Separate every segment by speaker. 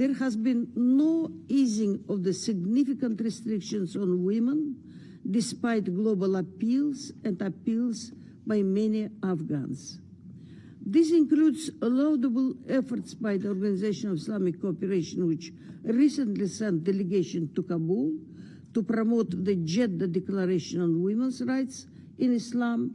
Speaker 1: There has been no easing of the significant restrictions on women, despite global appeals by many Afghans. This includes laudable efforts by the Organization of Islamic Cooperation, which recently sent a delegation to Kabul to promote the Jeddah Declaration on Women's Rights in Islam,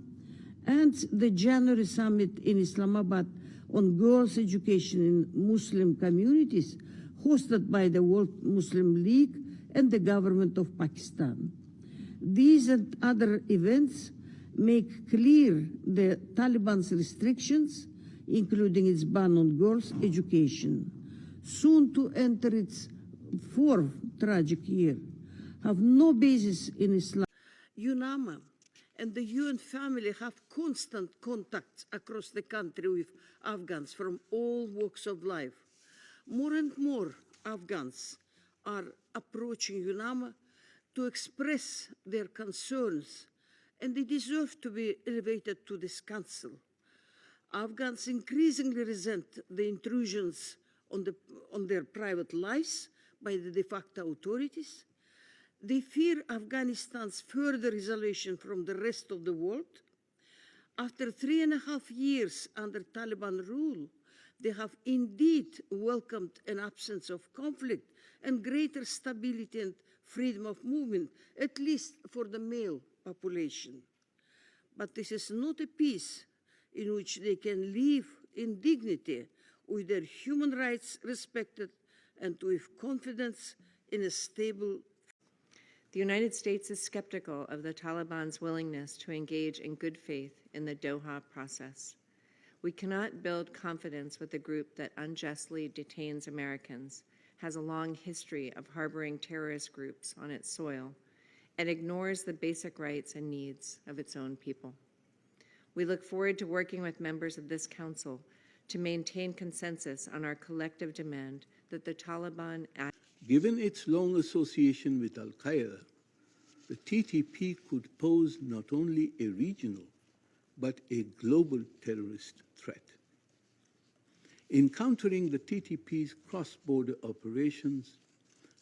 Speaker 1: and the January summit in Islamabad on girls' education in Muslim communities, hosted by the World Muslim League and the government of Pakistan. These and other events make clear the Taliban's restrictions, including its ban on girls' education, soon to enter its fourth tragic year, have no basis in Islam. Yunama and the UN family have constant contacts across the country with Afghans from all walks of life. More and more Afghans are approaching Yunama to express their concerns, and they deserve to be elevated to this council. Afghans increasingly resent the intrusions on their private lives by the de facto authorities. They fear Afghanistan's further isolation from the rest of the world. After 3.5 years under Taliban rule, they have indeed welcomed an absence of conflict and greater stability and freedom of movement, at least for the male population. But this is not a peace in which they can live in dignity, with their human rights respected and with confidence in a stable.
Speaker 2: The United States is skeptical of the Taliban's willingness to engage in good faith in the Doha process. We cannot build confidence with a group that unjustly detains Americans, has a long history of harboring terrorist groups on its soil, and ignores the basic rights and needs of its own people. We look forward to working with members of this Council to maintain consensus on our collective demand that the Taliban act.
Speaker 3: Given its long association with Al-Qaeda, the TTP could pose not only a regional, but a global terrorist threat. In countering the TTP's cross-border operations,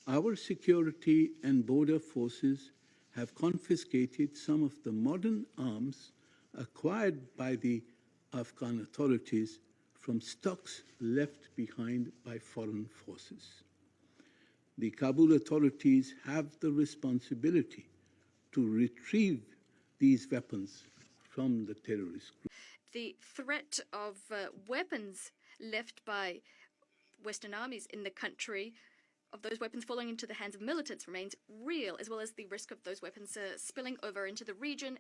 Speaker 3: our security and border forces have confiscated some of the modern arms acquired by the Afghan authorities from stocks left behind by foreign forces. The Kabul authorities have the responsibility to retrieve these weapons from the terrorist group.
Speaker 4: The threat of weapons left by Western armies in the country, of those weapons falling into the hands of militants, remains real, as well as the risk of those weapons spilling over into the region.